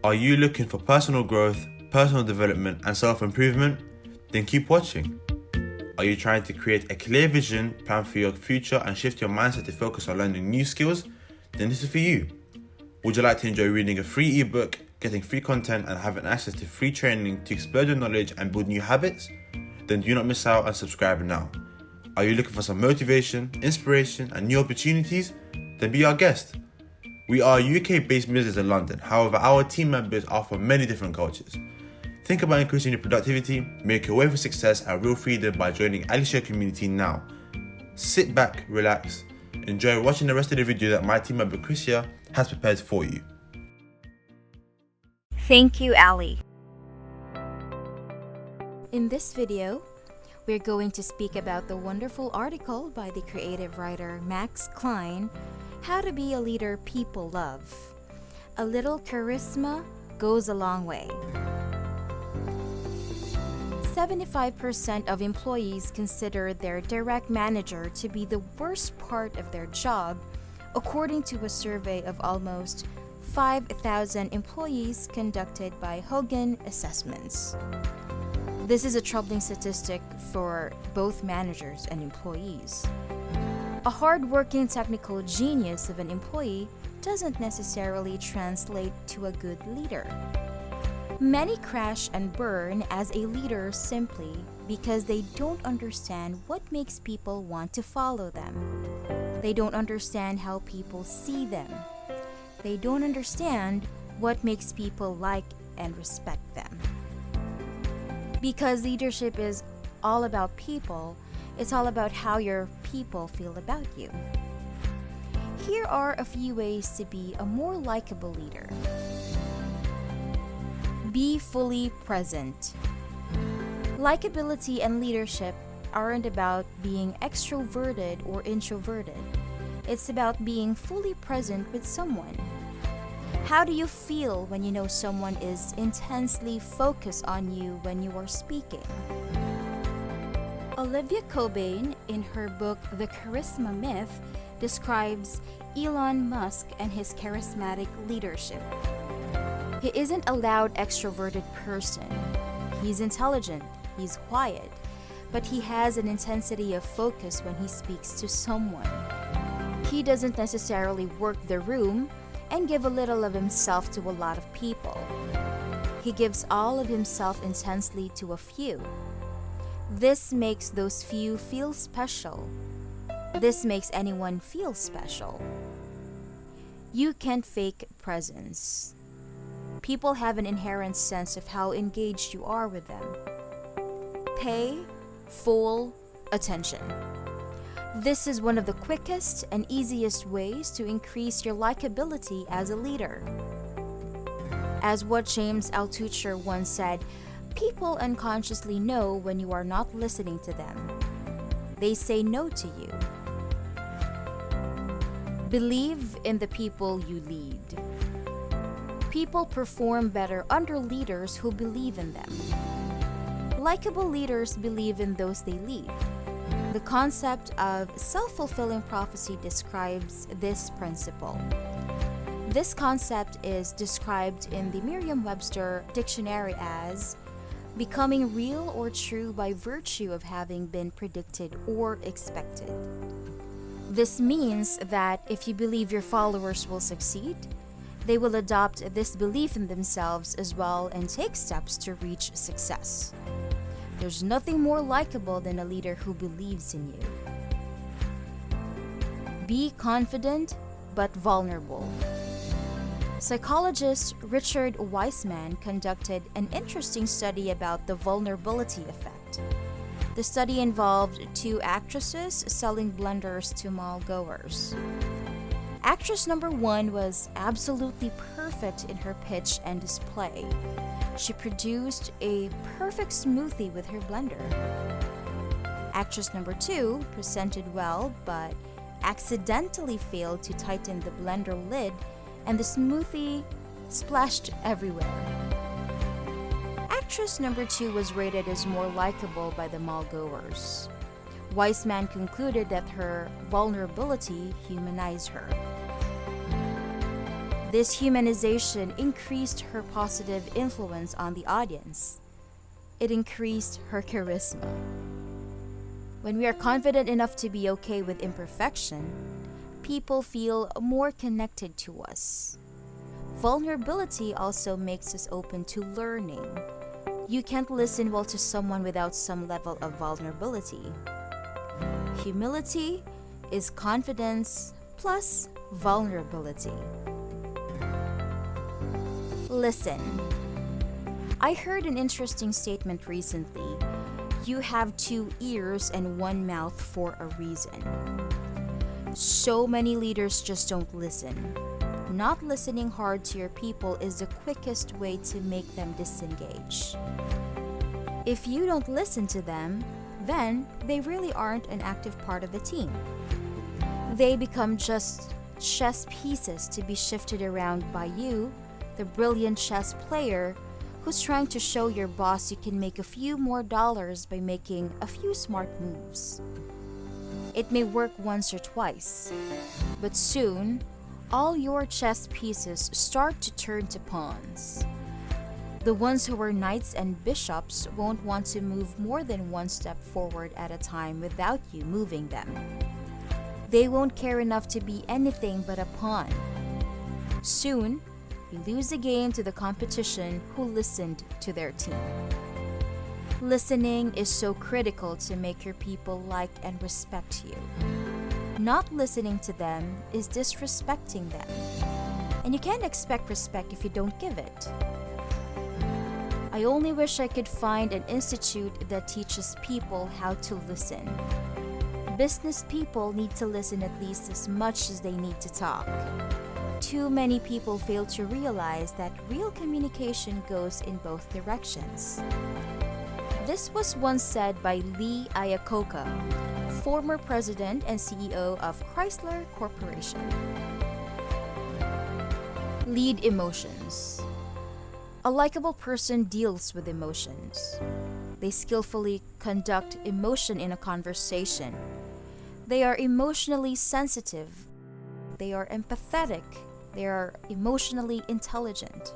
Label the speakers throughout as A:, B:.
A: Are you looking for personal growth, personal development, and self-improvement? Then keep watching. Are you trying to create a clear vision, plan for your future, and shift your mindset to focus on learning new skills? Then this is for you. Would you like to enjoy reading a free ebook, getting free content, and having access to free training to explode your knowledge and build new habits? Then do not miss out and subscribe now. Are you looking for some motivation, inspiration, and new opportunities? Then be our guest. We are a UK-based business in London. However, our team members are from many different cultures. Think about increasing your productivity, make your way for success and real freedom by joining AliSher community now. Sit back, relax, enjoy watching the rest of the video that my team member Chris here has prepared for you.
B: Thank you, Ali. In this video, we're going to speak about the wonderful article by the creative writer Max Klein, How to Be a Leader People Love. A little charisma goes a long way. 75% of employees consider their direct manager to be the worst part of their job, according to a survey of almost 5,000 employees conducted by Hogan Assessments. This is a troubling statistic for both managers and employees. A hard-working technical genius of an employee doesn't necessarily translate to a good leader. Many crash and burn as a leader simply because they don't understand what makes people want to follow them. They don't understand how people see them. They don't understand what makes people like and respect them. Because leadership is all about people, it's all about how your people feel about you. Here are a few ways to be a more likable leader. Be fully present. Likability and leadership aren't about being extroverted or introverted. It's about being fully present with someone. How do you feel when you know someone is intensely focused on you when you are speaking? Olivia Cobain, in her book The Charisma Myth, describes Elon Musk and his charismatic leadership. He isn't a loud, extroverted person. He's intelligent, he's quiet, but he has an intensity of focus when he speaks to someone. He doesn't necessarily work the room and give a little of himself to a lot of people. He gives all of himself intensely to a few. This makes those few feel special. This makes anyone feel special. You can't fake presence. People have an inherent sense of how engaged you are with them. Pay full attention. This is one of the quickest and easiest ways to increase your likability as a leader. As what James Altucher once said, people unconsciously know when you are not listening to them. They say no to you. Believe in the people you lead. People perform better under leaders who believe in them. Likeable leaders believe in those they lead. The concept of self-fulfilling prophecy describes this principle. This concept is described in the Merriam-Webster dictionary as becoming real or true by virtue of having been predicted or expected. This means that if you believe your followers will succeed, they will adopt this belief in themselves as well and take steps to reach success. There's nothing more likable than a leader who believes in you. Be confident but vulnerable. Psychologist Richard Weissman conducted an interesting study about the vulnerability effect. The study involved 2 actresses selling blenders to mall-goers. Actress number 1 was absolutely perfect in her pitch and display. She produced a perfect smoothie with her blender. Actress number 2 presented well, but accidentally failed to tighten the blender lid, and the smoothie splashed everywhere. Actress number 2 was rated as more likable by the mall-goers. Weissman concluded that her vulnerability humanized her. This humanization increased her positive influence on the audience. It increased her charisma. When we are confident enough to be okay with imperfection, people feel more connected to us. Vulnerability also makes us open to learning. You can't listen well to someone without some level of vulnerability. Humility is confidence plus vulnerability. Listen. I heard an interesting statement recently. You have 2 ears and 1 mouth for a reason. So many leaders just don't listen. Not listening hard to your people is the quickest way to make them disengage. If you don't listen to them, then they really aren't an active part of the team. They become just chess pieces to be shifted around by you, the brilliant chess player who's trying to show your boss you can make a few more dollars by making a few smart moves. It may work once or twice, but soon, all your chess pieces start to turn to pawns. The ones who are knights and bishops won't want to move more than 1 step forward at a time without you moving them. They won't care enough to be anything but a pawn. Soon, you lose the game to the competition who listened to their team. Listening is so critical to make your people like and respect you. Not listening to them is disrespecting them. And you can't expect respect if you don't give it. I only wish I could find an institute that teaches people how to listen. Business people need to listen at least as much as they need to talk. Too many people fail to realize that real communication goes in both directions. This was once said by Lee Iacocca, former president and CEO of Chrysler Corporation. Lead emotions. A likable person deals with emotions. They skillfully conduct emotion in a conversation. They are emotionally sensitive. They are empathetic. They are emotionally intelligent.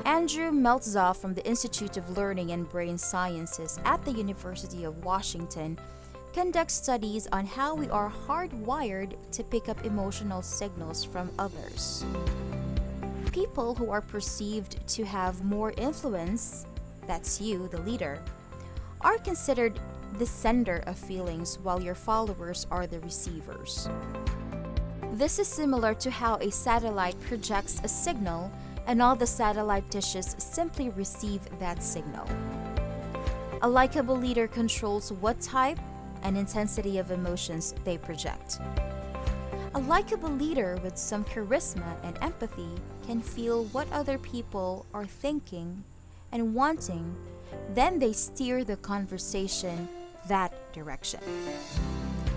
B: Andrew Meltzoff from the Institute of Learning and Brain Sciences at the University of Washington conducts studies on how we are hardwired to pick up emotional signals from others. People who are perceived to have more influence, that's you, the leader, are considered the sender of feelings while your followers are the receivers. This is similar to how a satellite projects a signal and all the satellite dishes simply receive that signal. A likable leader controls what type and intensity of emotions they project. A likable leader with some charisma and empathy can feel what other people are thinking and wanting, then they steer the conversation that direction.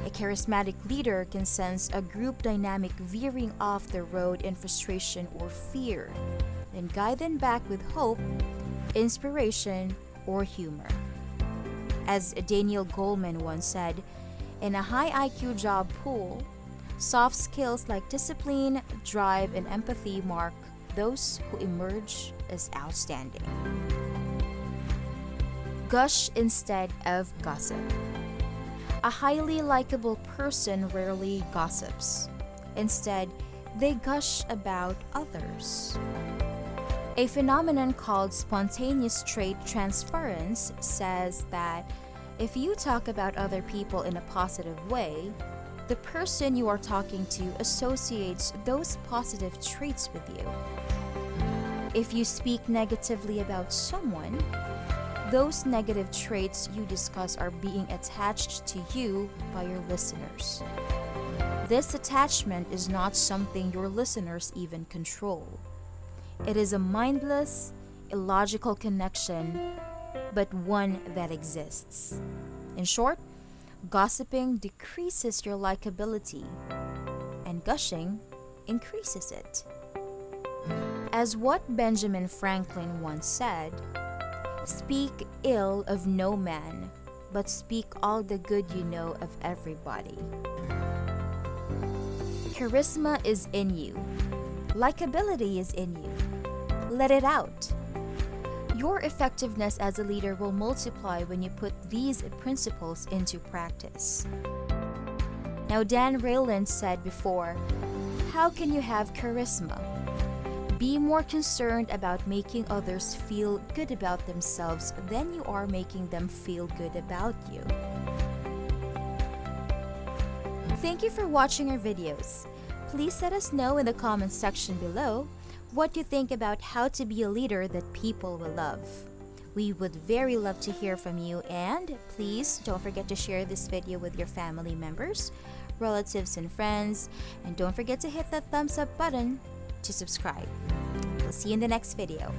B: A charismatic leader can sense a group dynamic veering off the road in frustration or fear, then guide them back with hope, inspiration, or humor. As Daniel Goleman once said, in a high IQ job pool, soft skills like discipline, drive, and empathy mark those who emerge as outstanding. Gush instead of gossip. A highly likable person rarely gossips. Instead, they gush about others. A phenomenon called spontaneous trait transference says that if you talk about other people in a positive way, the person you are talking to associates those positive traits with you. If you speak negatively about someone, those negative traits you discuss are being attached to you by your listeners. This attachment is not something your listeners even control. It is a mindless, illogical connection, but one that exists. In short, gossiping decreases your likability, and gushing increases it. As what Benjamin Franklin once said, "Speak ill of no man, but speak all the good you know of everybody." Charisma is in you. Likability is in you. Let it out. Your effectiveness as a leader will multiply when you put these principles into practice. Now, Dan Rayland said before, how can you have charisma? Be more concerned about making others feel good about themselves than you are making them feel good about you. Thank you for watching our videos. Please let us know in the comments section below what you think about how to be a leader that people will love. We would very love to hear from you, and please don't forget to share this video with your family members, relatives and friends, and don't forget to hit that thumbs up button to subscribe. We'll see you in the next video.